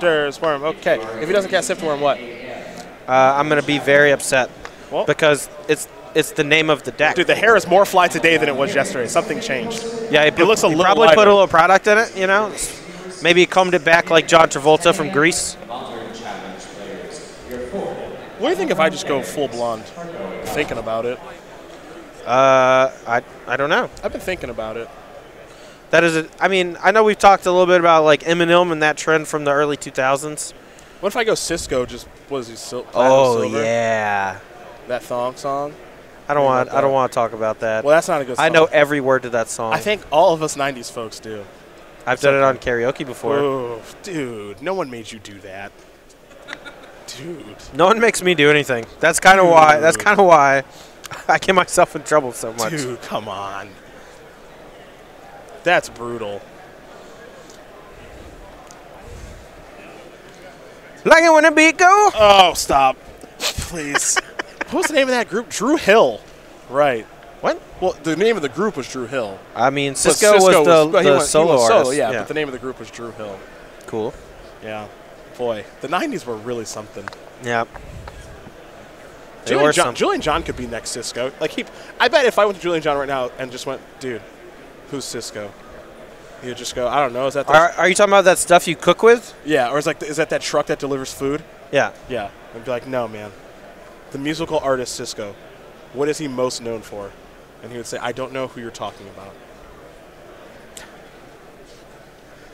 Sifter's Worm. Okay. If he doesn't cast Sifter Worm, what? I'm going to be very upset because it's the name of the deck. Dude, the hair is more fly today than it was yesterday. Something changed. Yeah, it looks a little probably lighter. put a little product in it, you know. Maybe he combed it back like John Travolta from Grease. What do you think if I just go full blonde? Thinking about it. I don't know. I've been thinking about it. That is, I mean, I know we've talked a little bit about like Eminem and that trend from the early 2000s. What if I go Cisco? Just what is he? Silver? Yeah. That thong song. I don't want to talk about that. Well, that's not a good song. I know every word to that song. I think all of us '90s folks do. I've done it on karaoke before. Oh, dude, no one made you do that. Dude. No one makes me do anything. That's kind of why. That's kind of why I get myself in trouble so much. Dude, come on. That's brutal. Like it when the beat go? Oh, stop. Please. What was the name of that group? Drew Hill. Right. What? Well, the name of the group was Drew Hill. I mean, Cisco was the solo artist. Yeah, but the name of the group was Drew Hill. Cool. Yeah. Boy, the 90s were really something. Yeah. Julian John could be next Cisco. Like I bet if I went to Julian John right now and just went, dude, who's Cisco? He would just go, I don't know. Is that? Are you talking about that stuff you cook with? Yeah, or is that truck that delivers food? Yeah. Yeah. I'd be like, no, man. The musical artist Cisco. What is he most known for? And he would say, I don't know who you're talking about.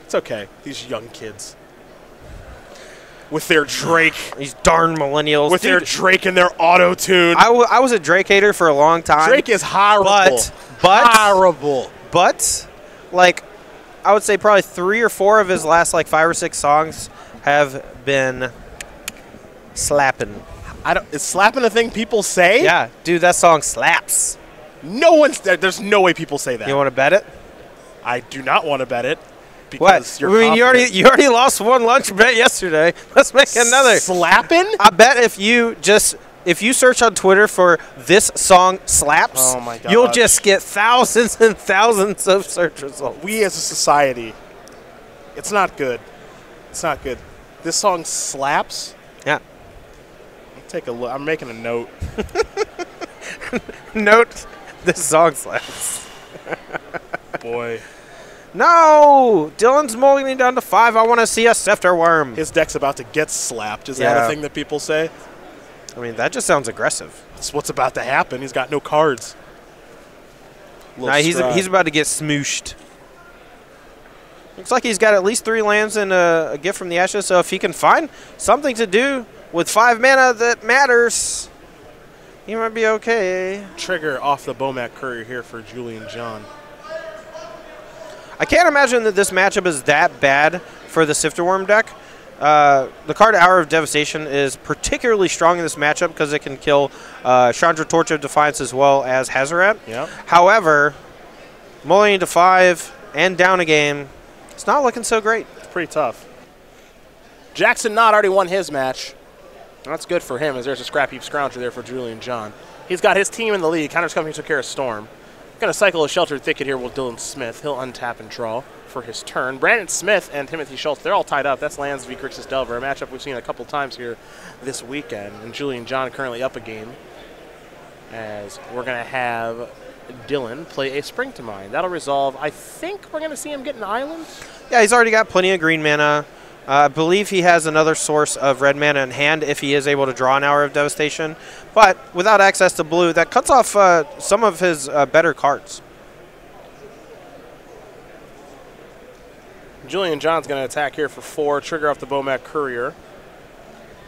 It's okay. These young kids. With their Drake. These darn millennials. With their Drake and their auto-tune. I was a Drake hater for a long time. Drake is horrible. But horrible. But, like, I would say probably 3 or 4 of his last, like, 5 or 6 songs have been slapping. Is slapping a thing people say? Yeah. Dude, that song slaps. There's no way people say that. You want to bet it? I do not want to bet it. What? You're you already lost one lunch bet yesterday. Let's make another. Slapping? I bet if you search on Twitter for this song slaps, oh my God, you'll just get thousands and thousands of search results. We as a society, it's not good. It's not good. This song slaps. Yeah. Take a look. I'm making a note. Note, this song slaps. Boy. No! Dylan's mulling down to 5. I want to see a Sifter Worm. His deck's about to get slapped. Is that a thing that people say? I mean, that just sounds aggressive. That's what's about to happen. He's got no cards. Nah, he's about to get smooshed. Looks like he's got at least 3 lands and a gift from the Ashes, so if he can find something to do with 5 mana that matters, he might be okay. Trigger off the Bomac Courier here for Julian John. I can't imagine that this matchup is that bad for the Sifter Worm deck. The card Hour of Devastation is particularly strong in this matchup because it can kill Chandra Torch of Defiance as well as Hazoret. Yep. However, mulling to 5 and down a game, it's not looking so great. It's pretty tough. Jackson Knott already won his match. That's good for him, as there's a scrap heap scrounger there for Julian John. He's got his team in the lead. Counter's Company took care of Storm. Going to cycle a Sheltered Thicket here with Dylan Smith. He'll untap and draw for his turn. Brandon Smith and Timothy Shulz, they're all tied up. That's Lands v. Grixis Delver, a matchup we've seen a couple times here this weekend. And Julian John currently up a game, as we're going to have Dylan play a Spring to Mind. That'll resolve. I think we're going to see him get an island. Yeah, he's already got plenty of green mana. I believe he has another source of red mana in hand if he is able to draw an Hour of Devastation. But without access to blue, that cuts off some of his better cards. Julian John's going to attack here for 4. Trigger off the Bomac Courier.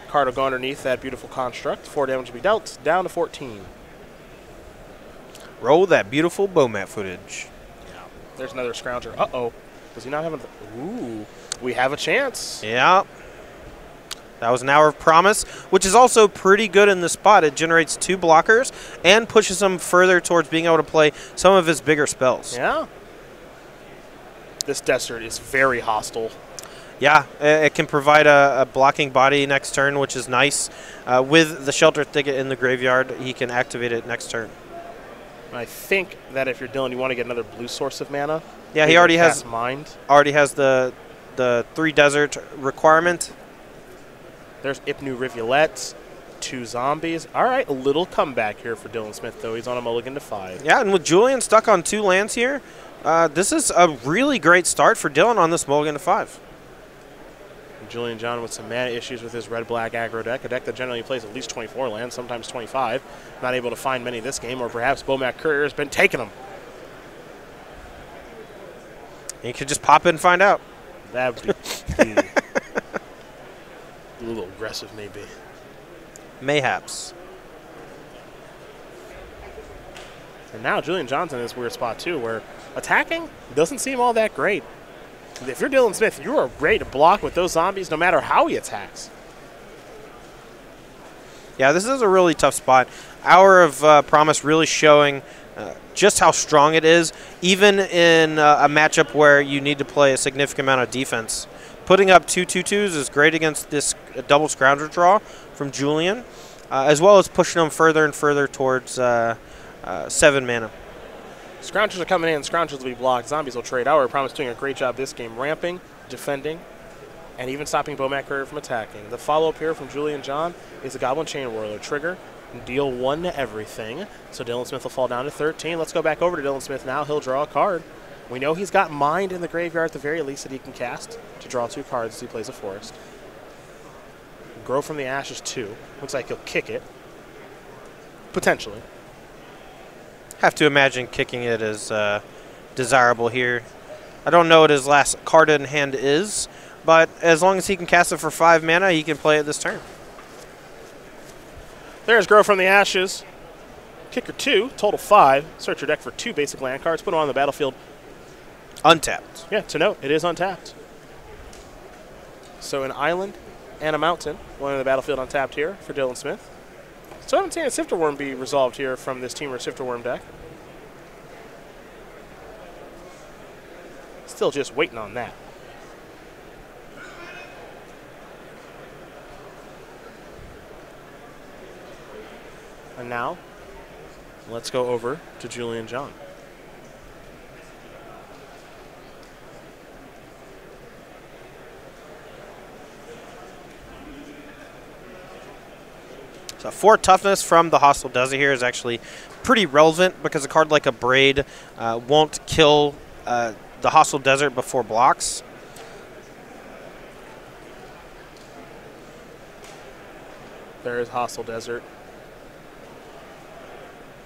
Card will go underneath that beautiful construct. 4 damage will be dealt. Down to 14. Roll that beautiful Bomat footage. Yeah. There's another Scrounger. Uh-oh. Does he not have a... Ooh. We have a chance. Yeah. That was an Hour of Promise, which is also pretty good in the spot. It generates 2 blockers and pushes him further towards being able to play some of his bigger spells. Yeah. This desert is very hostile. Yeah, it can provide a blocking body next turn, which is nice. With the Shelter Thicket in the graveyard, he can activate it next turn. I think that if you're Dylan, you want to get another blue source of mana. Yeah, he already has Mind. Already has the the 3 desert requirement. There's Ipnu Rivulets, 2 zombies. All right, a little comeback here for Dylan Smith, though. He's on a mulligan to 5. Yeah, and with Julian stuck on 2 lands here, this is a really great start for Dylan on this mulligan to 5. Julian John with some mana issues with his red-black aggro deck, a deck that generally plays at least 24 lands, sometimes 25. Not able to find many this game, or perhaps Bomac Courier has been taking them. You could just pop in and find out. That would be a little aggressive, maybe. Mayhaps. And now Julian John's in this weird spot, too, where attacking doesn't seem all that great. If you're Dylan Smith, you are ready to block with those zombies no matter how he attacks. Yeah, this is a really tough spot. Hour of Promise really showing just how strong it is, even in a matchup where you need to play a significant amount of defense. Putting up 2 2/2s is great against this double Scrounger draw from Julian, as well as pushing them further and further towards 7 mana. Scroungers are coming in. Scroungers will be blocked. Zombies will trade. Hour of Promise doing a great job this game, ramping, defending, and even stopping Bomac Courier from attacking. The follow-up here from Julian John is a Goblin Chain Whirler trigger. Deal 1 to everything. So Dylan Smith will fall down to 13. Let's go back over to Dylan Smith now. He'll draw a card. We know he's got Mind in the graveyard at the very least that he can cast to draw 2 cards as he plays a Forest. Grow from the Ashes 2. Looks like he'll kick it. Potentially. Have to imagine kicking it is desirable here. I don't know what his last card in hand is, but as long as he can cast it for 5 mana, he can play it this turn. There's Grow from the Ashes. Kicker 2, total 5. Search your deck for 2 basic land cards. Put them on the battlefield. Untapped. Yeah, to note, it is untapped. So an island and a mountain, one on the battlefield untapped here for Dylan Smith. So I haven't seen a Sifter Worm be resolved here from this Teamer Sifter Worm deck. Still just waiting on that. And now, let's go over to Julian John. So 4 toughness from the Hostile Desert here is actually pretty relevant because a card like a Braid won't kill the Hostile Desert before blocks. There is Hostile Desert.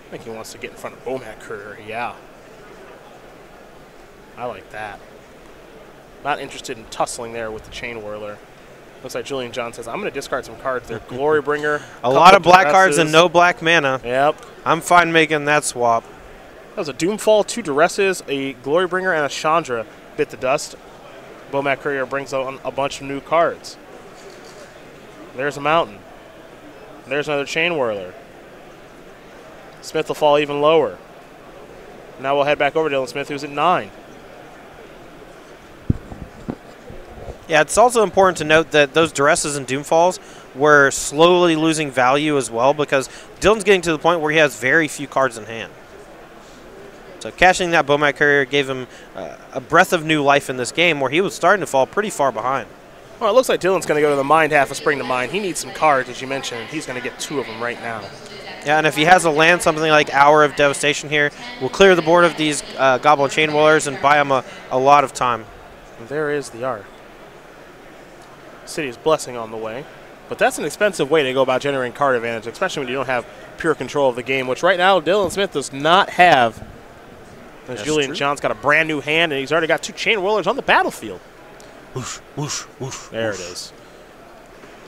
I think he wants to get in front of Bomac Courier, yeah. I like that. Not interested in tussling there with the Chain Whirler. Looks like Julian John says, I'm going to discard some cards there. Glorybringer. A lot of black cards and no black mana. Yep. I'm fine making that swap. That was a Doomfall, 2 Duresses, a Glorybringer, and a Chandra bit the dust. Bomac Courier brings on a bunch of new cards. There's a Mountain. There's another Chain Whirler. Smith will fall even lower. Now we'll head back over to Dylan Smith, who's at 9. Yeah, it's also important to note that those Duresses and Doomfalls were slowly losing value as well because Dylan's getting to the point where he has very few cards in hand. So cashing that Bomac Courier gave him a breath of new life in this game where he was starting to fall pretty far behind. Well, it looks like Dylan's going to go to the Mind half of Spring to Mind. He needs some cards, as you mentioned. He's going to get 2 of them right now. Yeah, and if he has a land, something like Hour of Devastation here, will clear the board of these Goblin Chain Whirlers and buy him a lot of time. And there is the Ark. City's Blessing on the way. But that's an expensive way to go about generating card advantage, especially when you don't have pure control of the game, which right now Dylan Smith does not have. As Julian John's got a brand new hand, and he's already got 2 Chain Whirlers on the battlefield. Whoosh, whoosh, whoosh. There whoosh. it is.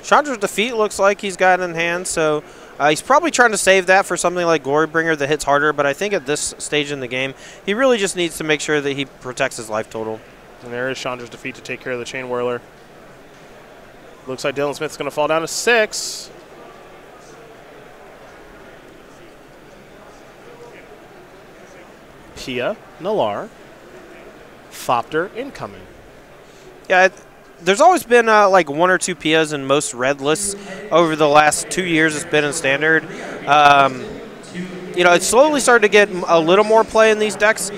Chandra's Defeat looks like he's got in hand, so he's probably trying to save that for something like Glorybringer that hits harder, but I think at this stage in the game, he really just needs to make sure that he protects his life total. And there is Chandra's Defeat to take care of the Chain Whirler. Looks like Dylan Smith's going to fall down to 6. Pia, Nalar, Thopter incoming. Yeah, there's always been like 1 or 2 Pias in most red lists over the last 2 years it's been in Standard. You know, it slowly started to get a little more play in these decks,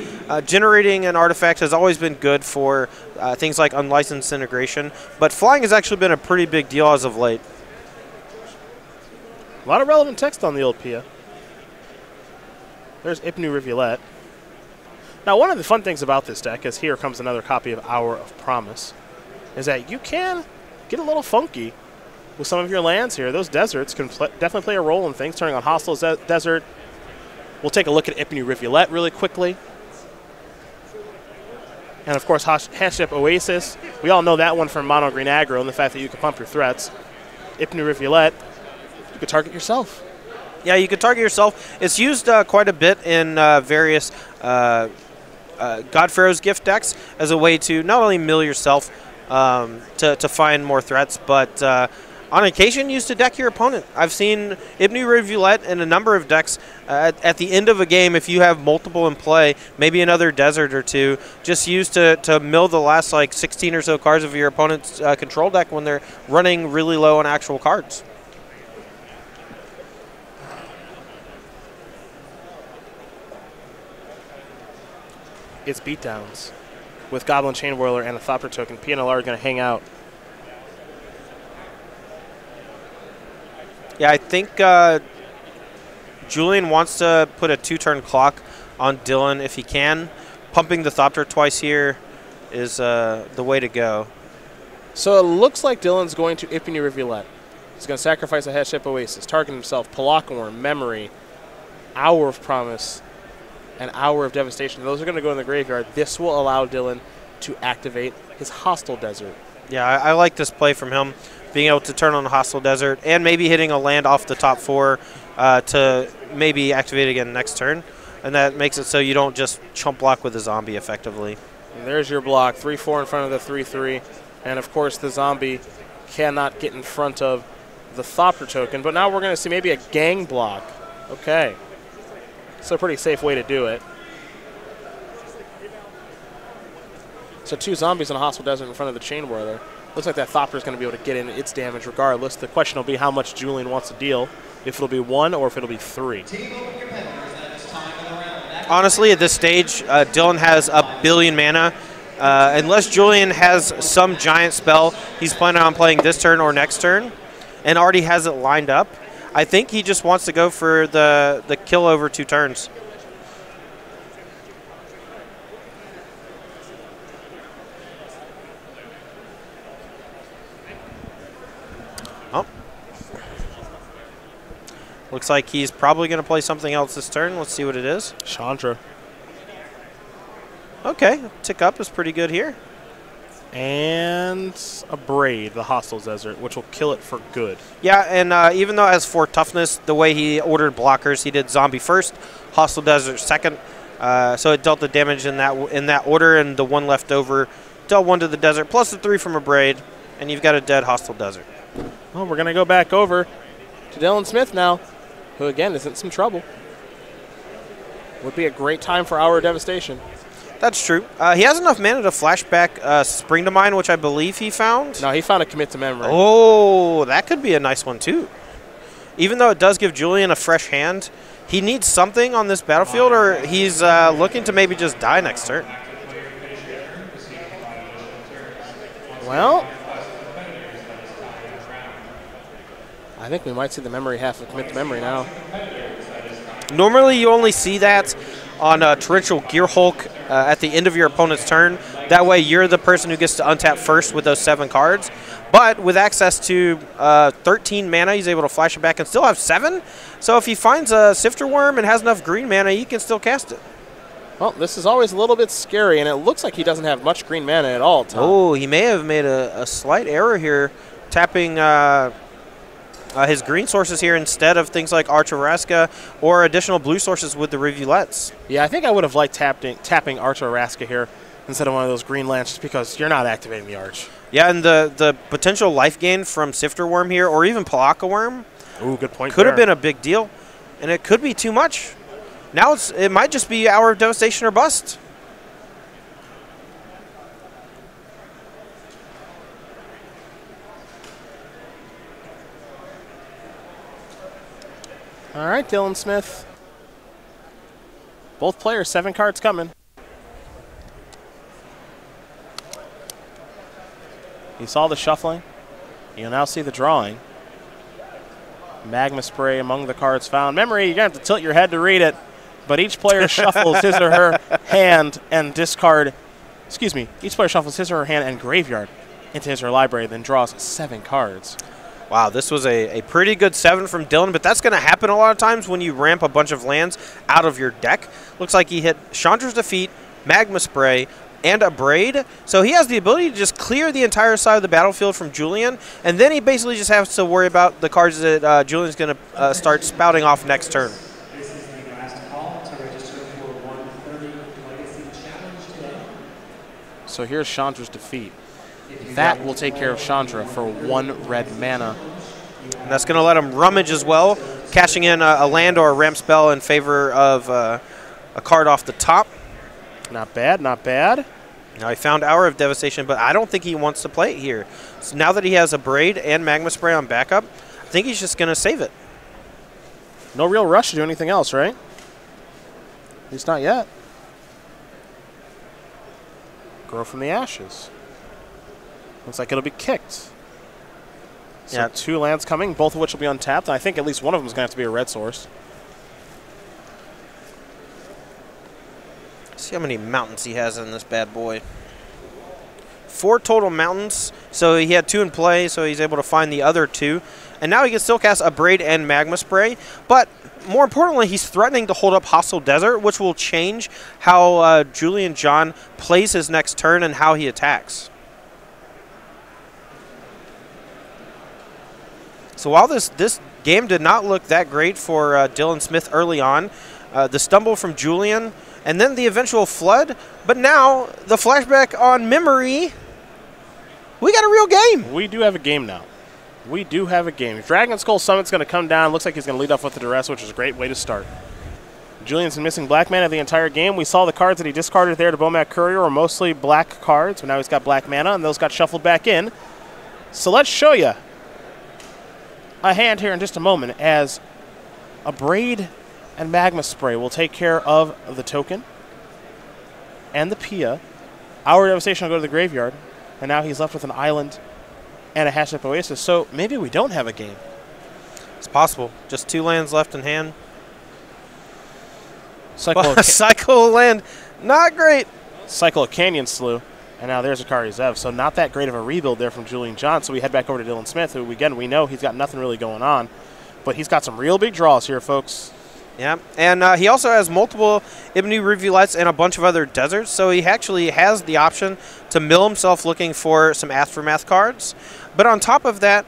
generating an artifact has always been good for things like unlicensed integration, but flying has actually been a pretty big deal as of late. A lot of relevant text on the old Pia. There's Ipnu Rivulet. Now, one of the fun things about this deck is here comes another copy of Hour of Promise, is that you can get a little funky with some of your lands here. Those deserts can definitely play a role in things, turning on hostile desert. We'll take a look at Ipnu Rivulet really quickly. And, of course, Hashep Oasis. We all know that one from Mono Green Aggro and the fact that you can pump your threats. Ipnu Rivulet, you could target yourself. Yeah, you could target yourself. It's used quite a bit in various God Pharaoh's Gift decks as a way to not only mill yourself to find more threats, but on occasion used to deck your opponent. I've seen Ipnu Rivulet in a number of decks at the end of a game, if you have multiple in play, maybe another desert or two, just used to mill the last like 16 or so cards of your opponent's control deck when they're running really low on actual cards. It's beatdowns with Goblin Chain Whirler and a Thopter token. PNLR are going to hang out. Yeah, I think Julian wants to put a 2-turn clock on Dylan if he can. Pumping the Thopter twice here is the way to go. So it looks like Dylan's going to Ipnu Rivulet. He's going to sacrifice a Hashep Oasis, target himself, Palakaworm, Memory, Hour of Promise, an Hour of Devastation. Those are going to go in the graveyard. This will allow Dylan to activate his hostile desert. Yeah, I like this play from him, being able to turn on the hostile desert and maybe hitting a land off the top 4 to maybe activate again next turn. And that makes it so you don't just chump block with a zombie effectively. And there's your block, 3-4 in front of the 3-3. And, of course, the zombie cannot get in front of the Thopter token. But now we're going to see maybe a gang block. Okay. So a pretty safe way to do it. So 2 zombies in a hostile desert in front of the Chain Whirler. Looks like that Thopter is going to be able to get in its damage regardless. The question will be how much Julian wants to deal, if it'll be 1 or if it'll be 3. Honestly, at this stage, Dylan has a billion mana. Unless Julian has some giant spell he's planning on playing this turn or next turn and already has it lined up, I think he just wants to go for the kill over 2 turns. Oh. Looks like he's probably going to play something else this turn. Let's see what it is. Chandra. Okay, tick up is pretty good here. And a Braid, the hostile desert, which will kill it for good. Yeah, and even though it has 4 toughness, the way he ordered blockers, he did zombie first, hostile desert second. So it dealt the damage in that order, and the 1 left over dealt 1 to the desert, plus the 3 from a Braid, and you've got a dead hostile desert. Well, we're going to go back over to Dylan Smith now, who again is in some trouble. Would be a great time for Hour of Devastation. That's true. He has enough mana to flashback Spring to Mine, which I believe he found. No, he found a Commit to Memory. Oh, that could be a nice one, too. Even though it does give Julian a fresh hand, he needs something on this battlefield, or he's looking to maybe just die next turn. Well, I think we might see the Memory half of Commit to Memory now. Normally, you only see that on Torrential Gearhulk at the end of your opponent's turn. That way, you're the person who gets to untap first with those 7 cards. But with access to 13 mana, he's able to flash it back and still have 7. So if he finds a Sifter Worm and has enough green mana, he can still cast it. Well, this is always a little bit scary, and it looks like he doesn't have much green mana at all, Tom. Oh, he may have made a slight error here, tapping his green sources here instead of things like Arch-o-Raska or additional blue sources with the Rivulets. Yeah, I think I would have liked tapping Arch-o-Raska here instead of one of those green lands just because you're not activating the Arch. Yeah, and the potential life gain from Sifter Worm here or even Palakaworm good point could have been a big deal, and it could be too much. Now it might just be Hour of Devastation or bust. All right, Dylan Smith. Both players, 7 cards coming. He saw the shuffling. You'll now see the drawing. Magma Spray among the cards found. Memory, you're going to have to tilt your head to read it, but each player shuffles his or her hand and discard, each player shuffles his or her hand and graveyard into his or her library, then draws 7 cards. Wow, this was a pretty good 7 from Dylan, but that's going to happen a lot of times when you ramp a bunch of lands out of your deck. Looks like he hit Chandra's Defeat, Magma Spray, and a Braid. So he has the ability to just clear the entire side of the battlefield from Julian, and then he basically just has to worry about the cards that Julian's going to start spouting off next turn. This is the last call to register for 130 Legacy Challenge today. So here's Chandra's Defeat. That will take care of Chandra for 1 red mana. And that's going to let him rummage as well, cashing in a land or a ramp spell in favor of a card off the top. Not bad, not bad. Now he found Hour of Devastation, but I don't think he wants to play it here. So now that he has a Braid and Magma Spray on backup, I think he's just going to save it. No real rush to do anything else, right? At least not yet. Grow from the ashes. Looks like it'll be kicked. So yeah. 2 lands coming, both of which will be untapped. And I think at least one of them is going to have to be a red source. See how many mountains he has in this bad boy. 4 total mountains. So he had 2 in play, so he's able to find the other 2. And now he can still cast a Braid and Magma Spray. But more importantly, he's threatening to hold up Hostile Desert, which will change how Julian John plays his next turn and how he attacks. So while this game did not look that great for Dylan Smith early on, the stumble from Julian, and then the eventual flood, but now the flashback on memory, we got a real game. We do have a game now. We do have a game. Dragon Skull Summit's going to come down. Looks like he's going to lead off with the Duress, which is a great way to start. Julian's been missing black mana the entire game. We saw the cards that he discarded there to Bomac Courier were mostly black cards, but now he's got black mana, and those got shuffled back in. So let's show you a hand here in just a moment as a Braid and Magma Spray will take care of the token and the Pia. Hour of Devastation will go to the graveyard, and now he's left with an island and a Hashtag Oasis. So maybe we don't have a game. It's possible. Just 2 lands left in hand. Cycle land, not great. Cycle of Canyon Slough, and now there's Akari Zev. So not that great of a rebuild there from Julian John. So we head back over to Dylan Smith, who, again, we know he's got nothing really going on. But he's got some real big draws here, folks. Yeah, and he also has multiple Ibnu Review Lights and a bunch of other deserts, so he actually has the option to mill himself looking for some Aftermath cards. But on top of that,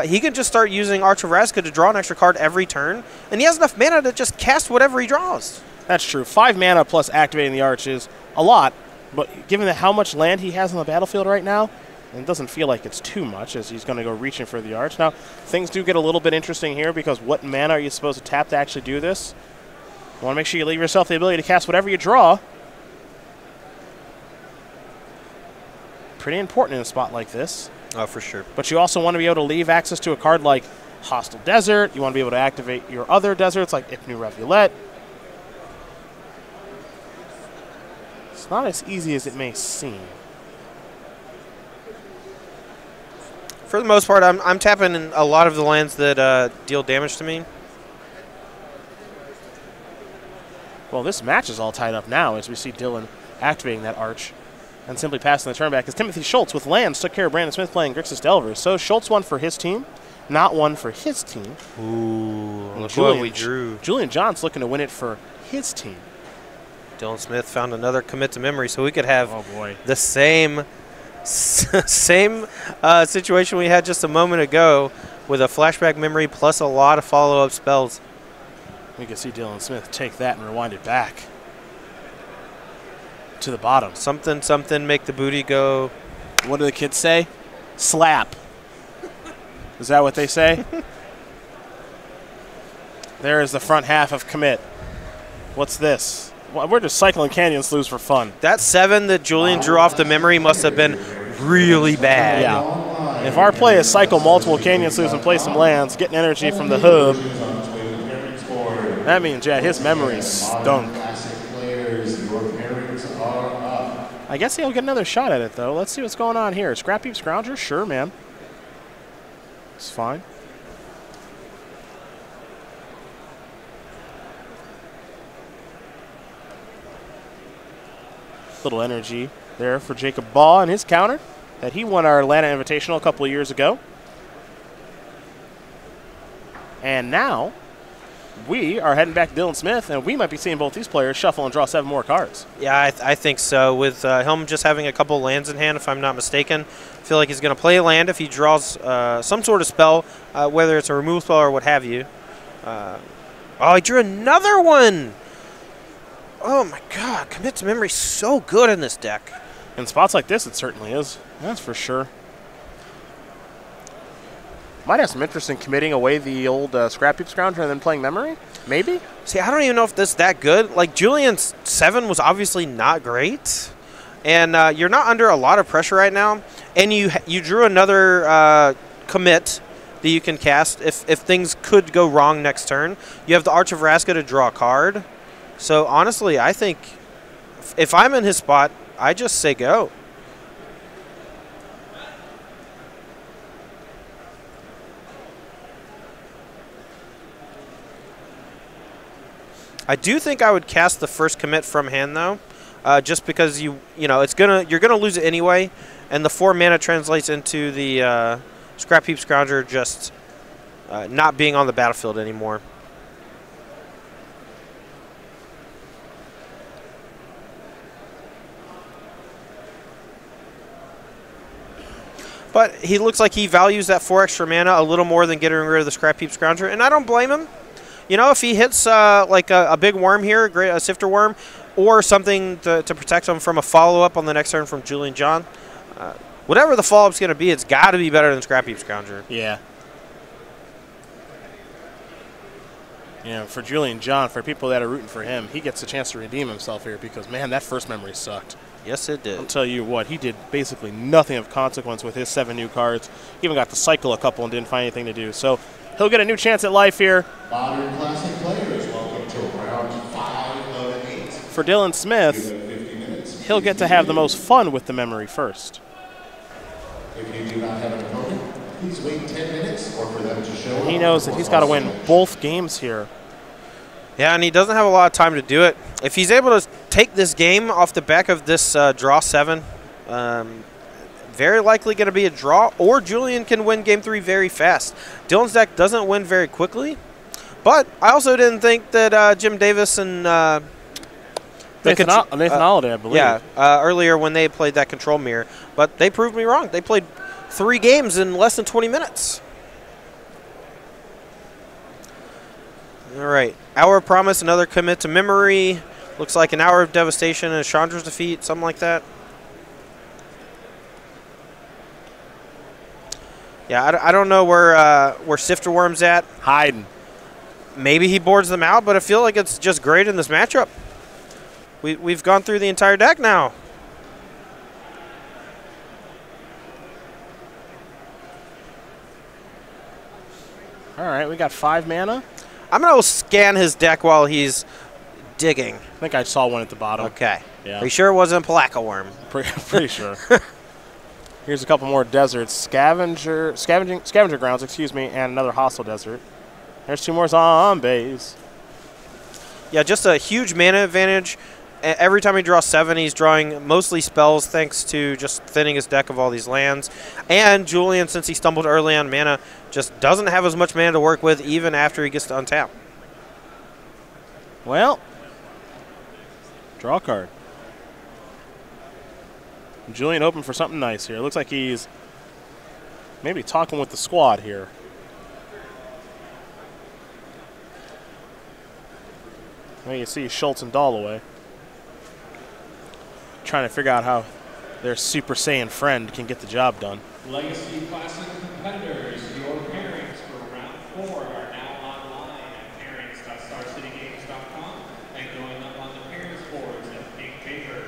he can just start using Arch of Razka to draw an extra card every turn, and he has enough mana to just cast whatever he draws. That's true. 5 mana plus activating the Arch is a lot, but given how much land he has on the battlefield right now, it doesn't feel like it's too much as he's going to go reaching for the Arch. Now, things do get a little bit interesting here because what mana are you supposed to tap to actually do this? You want to make sure you leave yourself the ability to cast whatever you draw. Pretty important in a spot like this. Oh, for sure. But you also want to be able to leave access to a card like Hostile Desert. You want to be able to activate your other deserts like Ibnu Revulet. It's not as easy as it may seem. For the most part, I'm tapping in a lot of the lands that deal damage to me. Well, this match is all tied up now as we see Dylan activating that Arch and simply passing the turn back as Timothy Shulz with lands took care of Brandon Smith playing Grixis Delvers. So Shulz won for his team, not one for his team. Ooh, look what we drew. Julian John's looking to win it for his team. Dylan Smith found another commit to memory, so we could have the same situation we had just a moment ago with a flashback memory plus a lot of follow-up spells. We can see Dylan Smith take that and rewind it back to the bottom. Something, something, make the booty go. What do the kids say? Slap. Is that what they say? There is the front half of commit. What's this? Well, we're just cycling Canyon Sloughs for fun. That 7 that Julian drew off the memory must have been really bad. Yeah. If our play is cycle multiple Canyon Sloughs and play some lands, getting energy from the hub, that means, yeah, his memory stunk. I guess he'll get another shot at it, though. Let's see what's going on here. Scrap Heap Scrounger? Sure, man. It's fine. Little energy there for Jacob Ball and his counter that he won our Atlanta Invitational a couple of years ago. And now we are heading back to Dylan Smith, and we might be seeing both these players shuffle and draw 7 more cards. Yeah, I think so. With him just having a couple lands in hand, if I'm not mistaken, I feel like he's going to play a land if he draws some sort of spell, whether it's a removal spell or what have you. Oh, he drew another one! Oh, my God. Commit to Memory so good in this deck. In spots like this, it certainly is. That's for sure. Might have some interest in committing away the old Scrap Heap Scrounger and then playing Memory. Maybe? See, I don't even know if this is that good. Like, Julian's 7 was obviously not great. And you're not under a lot of pressure right now. And you drew another commit that you can cast if things could go wrong next turn. You have the Arch of Vraska to draw a card. So, honestly, I think if I'm in his spot, I just say go. I do think I would cast the first commit from hand, though, just because you're gonna lose it anyway, and the 4 mana translates into the Scrap Heap Scrounger just not being on the battlefield anymore. But he looks like he values that 4 extra mana a little more than getting rid of the Scrap Heap Scrounger, and I don't blame him. You know, if he hits like a big worm here, a Sifter Worm, or something to protect him from a follow-up on the next turn from Julian John, whatever the follow-up's going to be, it's got to be better than Scrap Heap Scrounger. Yeah. Yeah, for Julian John, for people that are rooting for him, he gets a chance to redeem himself here because, man, that first memory sucked. Yes, it did. I'll tell you what, he did basically nothing of consequence with his 7 new cards. He even got to cycle a couple and didn't find anything to do. So he'll get a new chance at life here. Modern Classic players, welcome to round 5 of 8. For Dylan Smith, he'll get to have the most fun with the memory first. If you do not have an opponent, please wait 10 minutes or for them to show up. He knows that he's got to win both games here. Yeah, and he doesn't have a lot of time to do it. If he's able to take this game off the back of this draw 7, very likely going to be a draw, or Julian can win game 3 very fast. Dylan's deck doesn't win very quickly, but I also didn't think that Jim Davis and Nathan Holiday, I believe. Yeah, earlier when they played that control mirror, but they proved me wrong. They played 3 games in less than 20 minutes. All right, Hour of Promise, another commit to memory. Looks like an Hour of Devastation and a Chandra's Defeat, something like that. Yeah, I don't know where Sifter Worm's at. Hiding. Maybe he boards them out, but I feel like it's just great in this matchup. We've gone through the entire deck now. All right, we got 5 mana. I'm going to scan his deck while he's digging. I think I saw one at the bottom. Okay. Yeah. Are you sure it wasn't Palaka Worm? Pretty sure. Here's a couple more deserts. Scavenger grounds, excuse me, and another hostile desert. There's 2 more zombies. Yeah, just a huge mana advantage. Every time he draws 7, he's drawing mostly spells thanks to just thinning his deck of all these lands. And Julian, since he stumbled early on mana, just doesn't have as much mana to work with even after he gets to untap. Well, draw a card. Julian hoping for something nice here. Looks like he's maybe talking with the squad here. Well, you see Shulz and Dollaway trying to figure out how their Super Saiyan friend can get the job done. Legacy Classic competitors, your pairings for round 4 are now online at pairings.starcitygames.com and going up on the pairings boards at Pink Paper.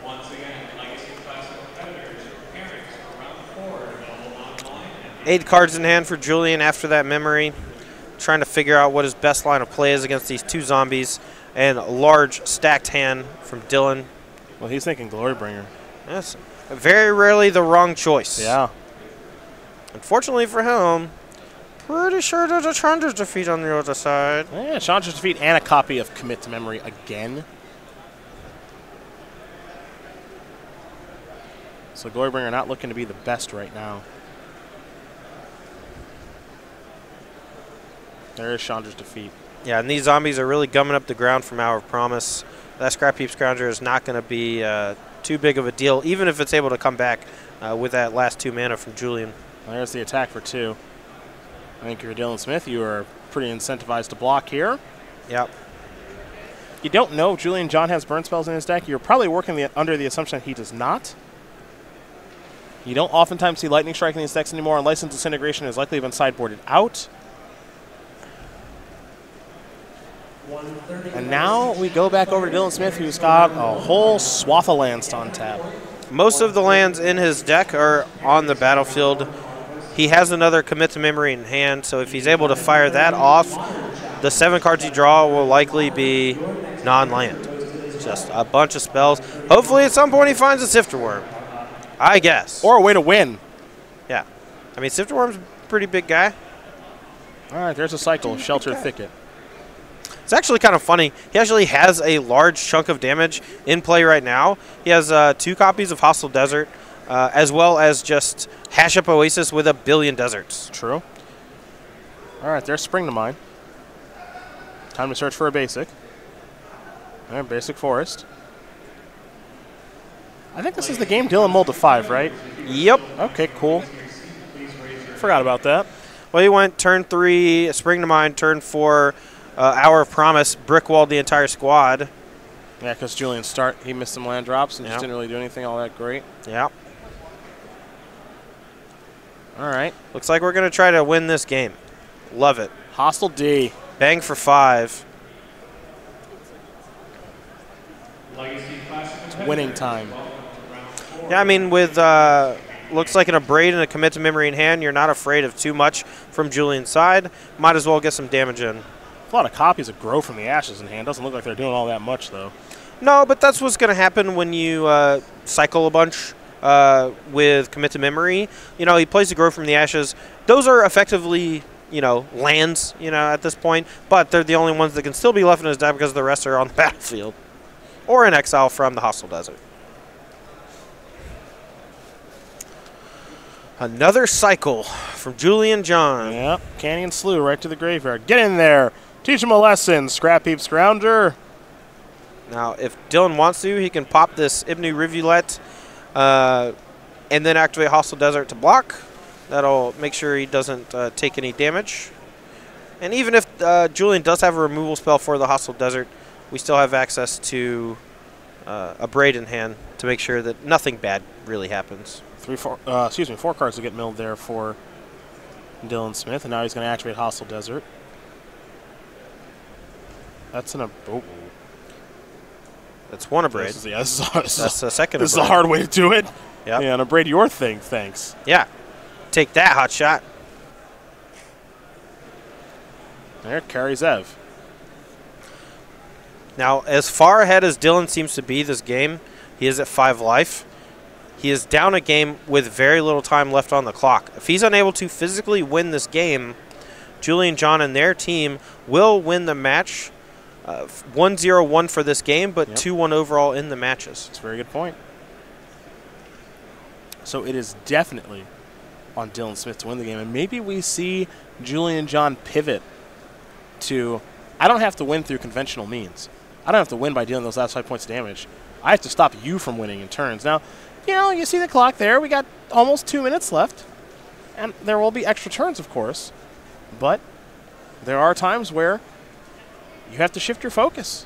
Once again, Legacy Classic competitors, your pairings for round 4 are available online at 8 cards in hand for Julian after that memory. Trying to figure out what his best line of play is against these 2 zombies. And a large stacked hand from Dylan. Well, he's thinking Glorybringer. That's very rarely the wrong choice. Yeah. Unfortunately for him, pretty sure there's a Chandra's defeat on the other side. Yeah, Chandra's defeat and a copy of Commit to Memory again. So Glorybringer not looking to be the best right now. There is Chandra's defeat. Yeah, and these zombies are really gumming up the ground from Hour of Promise. That Scrap Heap Scrounger is not going to be too big of a deal, even if it's able to come back with that last 2 mana from Julian. There's the attack for 2. I think if you're Dylan Smith, you are pretty incentivized to block here. Yep. You don't know if Julian John has burn spells in his deck. You're probably working under the assumption that he does not. You don't oftentimes see Lightning Strike in these decks anymore, and Licensed Disintegration has likely been sideboarded out. And now we go back over to Dylan Smith, who's got a whole swath of lands to untap. Most of the lands in his deck are on the battlefield. He has another Commit to Memory in hand, so if he's able to fire that off, the 7 cards he draw will likely be non-land. Just a bunch of spells. Hopefully at some point he finds a Sifter Worm, I guess. Or a way to win. Yeah. I mean, Sifter Worm's a pretty big guy. All right, there's a cycle, Sheltered Thicket. It's actually kind of funny. He actually has a large chunk of damage in play right now. He has 2 copies of Hostile Desert, as well as just Hash Up Oasis with a billion deserts. True. All right, there's Spring to Mine. Time to search for a basic. All right, basic Forest. I think this is the game Dylan mulled to 5, right? Yep. Okay, cool. Forgot about that. Well, he went turn 3, Spring to Mine, turn 4, Hour of Promise, brickwalled the entire squad. Yeah, because Julian he missed some land drops and just didn't really do anything all that great. Yeah. All right. Looks like we're going to try to win this game. Love it. Hostile D. Bang for 5. It's winning time. Yeah, I mean, with looks like an Abrade and a Commit to Memory in hand, you're not afraid of too much from Julian's side. Might as well get some damage in. A lot of copies of Grow from the Ashes in hand. Doesn't look like they're doing all that much, though. No, but that's what's going to happen when you cycle a bunch with Commit to Memory. You know, he plays the Grow from the Ashes. Those are effectively, you know, lands, you know, at this point. But they're the only ones that can still be left in his deck because the rest are on the battlefield. Or in exile from the Hostile Desert. Another cycle from Julian John. Yep, Canyon Slew right to the graveyard. Get in there. Teach him a lesson, Scrap Heap Scrounger. Now, if Dylan wants to, he can pop this Ibnu Rivulet and then activate Hostile Desert to block. That'll make sure he doesn't take any damage. And even if Julian does have a removal spell for the Hostile Desert, we still have access to a Braid in hand to make sure that nothing bad really happens. 4 cards to get milled there for Dylan Smith, and now he's going to activate Hostile Desert. That's That's one Abrade. That's a second This Abrade. is a hard way to do it. Yep. Yeah, and Abrade your thing, thanks. Yeah. Take that, hot shot. There, carries Ev. Now, as far ahead as Dylan seems to be this game, he is at 5 life. He is down a game with very little time left on the clock. If he's unable to physically win this game, Julian John and their team will win the match. 1-0-1 for this game, but 2-1 overall in the matches. That's a very good point. So it is definitely on Dylan Smith to win the game, and maybe we see Julian John pivot to, I don't have to win through conventional means. I don't have to win by dealing those last 5 points of damage. I have to stop you from winning in turns. Now, you know, you see the clock there. We got almost 2 minutes left, and there will be extra turns, of course, but there are times where you have to shift your focus.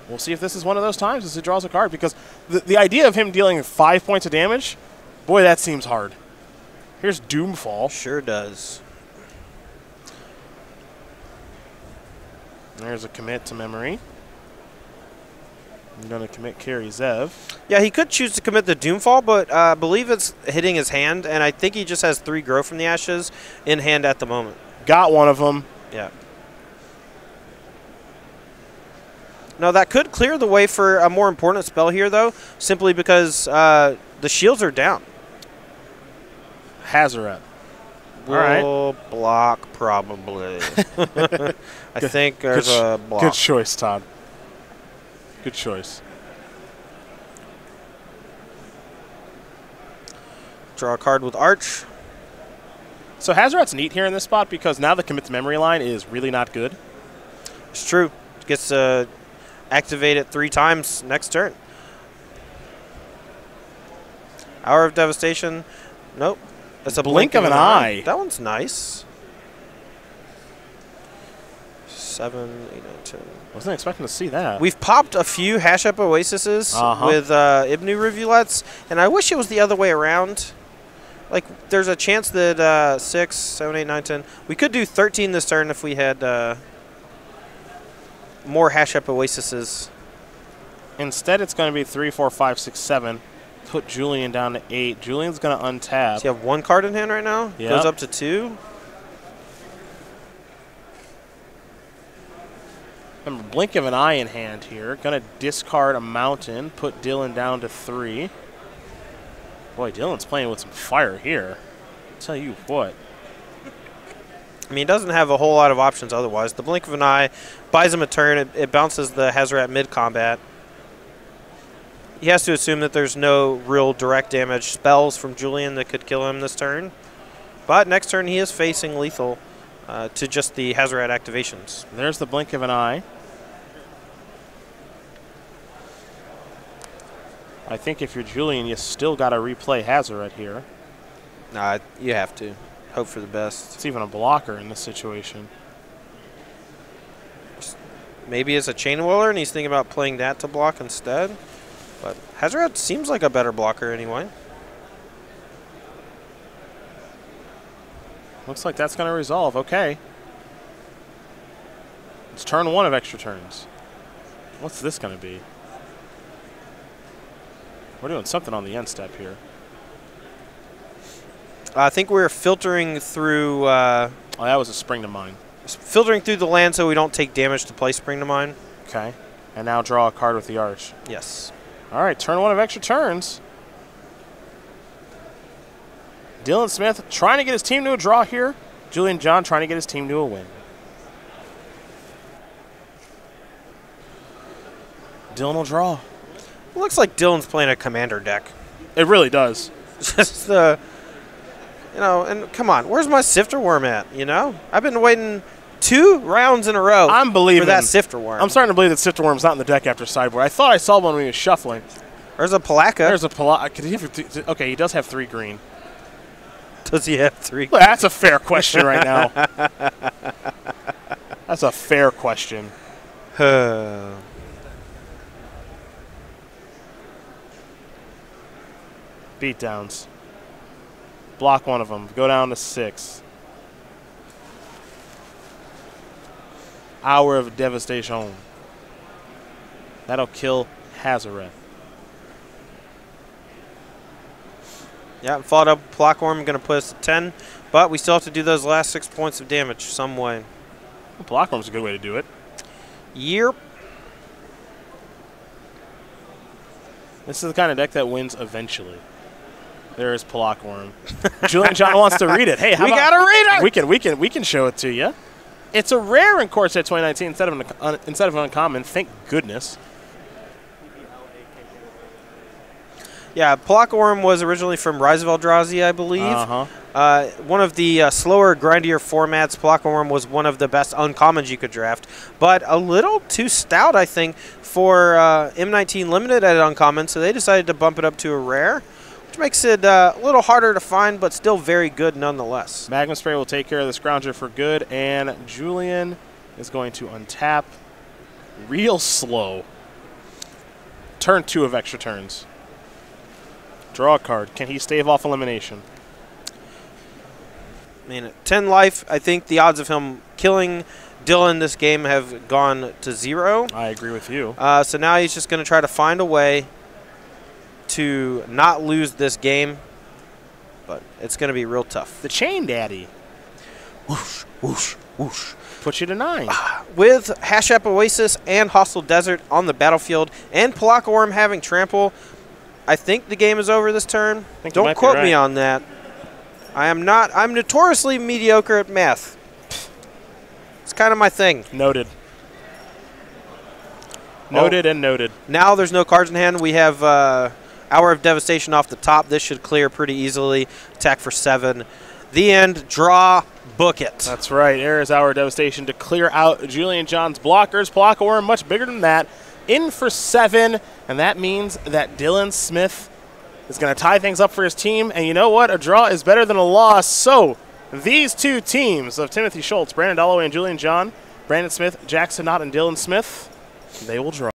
We'll see if this is one of those times as he draws a card, because the idea of him dealing 5 points of damage, boy, that seems hard. Here's Doomfall. Sure does. There's a Commit to Memory. I'm going to commit Carry Zev. Yeah, he could choose to commit the Doomfall, but I believe it's hitting his hand, and I think he just has 3 Grow from the Ashes in hand at the moment. Got one of them. Yeah. No, that could clear the way for a more important spell here, though, simply because the shields are down. Hazaret. Will block, probably. I think there's a block. Good choice, Todd. Good choice. Draw a card with Arch. So Hazaret's neat here in this spot because now the commit to memory line is really not good. It's true. It gets activated 3 times next turn. Hour of Devastation. Nope. That's a blink of an eye. That one's nice. 7, 8, 9, 10. Wasn't expecting to see that. We've popped a few Hash Up Oasises with Ibnu Rivulets, and I wish it was the other way around. Like, there's a chance that 6, 7, 8, 9, 10. We could do 13 this turn if we had more Hash Up Oasises. Instead, it's going to be 3, 4, 5, 6, 7. Put Julian down to 8. Julian's going to untap. So you have 1 card in hand right now? Yep. Goes up to 2. Remember, blink of an eye in hand here. Going to discard a mountain. Put Dylan down to 3. Boy, Dylan's playing with some fire here. I'll tell you what. I mean, he doesn't have a whole lot of options otherwise. The blink of an eye buys him a turn. It bounces the Hazaret mid-combat. He has to assume that there's no real direct damage spells from Julian that could kill him this turn. But next turn he is facing lethal to just the Hazaret activations. There's the blink of an eye. I think if you're Julian, you still got to replay Hazaret here. Nah, you have to. Hope for the best. It's even a blocker in this situation. Maybe it's a Chain Whirler and he's thinking about playing that to block instead. But Hazaret seems like a better blocker anyway. Looks like that's going to resolve. Okay. It's turn 1 of extra turns. What's this going to be? We're doing something on the end step here. I think we're filtering through... oh, that was a Spring to Mind. Filtering through the land so we don't take damage to play Spring to Mind. Okay. And now draw a card with the Arch. Yes. All right, turn 1 of extra turns. Dylan Smith trying to get his team to a draw here. Julian John trying to get his team to a win. Dylan will draw. It looks like Dylan's playing a commander deck. It really does. Just the, you know, and come on, where's my Sifter Worm at? You know, I've been waiting 2 rounds in a row. I'm believing for that Sifter Worm. I'm starting to believe that Sifter Worm's not in the deck after sideboard. I thought I saw one when he was shuffling. There's a Palaka. There's a Palaka. Okay, he does have 3 green. Does he have 3? Well, that's a fair question right now. That's a fair question. Beatdowns. Block 1 of them. Go down to 6. Hour of Devastation. That'll kill Hazaret. Yeah, followed up Blockworm, going to put us at 10. But we still have to do those last 6 points of damage some way. Blockworm's a good way to do it. Yep. This is the kind of deck that wins eventually. There is Blockworm. Julian John wants to read it. Hey, we got to read it. We can show it to you. It's a rare in Core Set 2019 instead of an uncommon. Thank goodness. Yeah, Blockworm was originally from Rise of Eldrazi, I believe. One of the slower, grindier formats. Blockworm was one of the best uncommons you could draft, but a little too stout, I think, for M19 Limited at uncommon, so they decided to bump it up to a rare, which makes it a little harder to find, but still very good nonetheless. Magma Spray will take care of the Scrounger for good, and Julian is going to untap real slow. Turn 2 of extra turns. Draw a card. Can he stave off elimination? I mean, at 10 life, I think the odds of him killing Dylan this game have gone to 0. I agree with you. So now he's just going to try to find a way to not lose this game, but it's going to be real tough. The Chain Daddy. Whoosh, whoosh, whoosh. Puts you to 9. with Hashep Oasis and Hostile Desert on the battlefield and Palaka Worm having trample, I think the game is over this turn. Don't quote me on that. I'm notoriously mediocre at math. It's kind of my thing. Noted. Noted and noted. Now there's no cards in hand. We have Hour of Devastation off the top. This should clear pretty easily. Attack for 7. The end. Draw. Book it. That's right. Era's Hour of Devastation to clear out Julian John's blockers. Palaka Worm much bigger than that. In for 7. And that means that Dylan Smith is going to tie things up for his team. And you know what? A draw is better than a loss. So these two teams of Timothy Shulz, Brandon Dollaway and Julian John, Brandon Smith, Jackson Knott, and Dylan Smith, they will draw.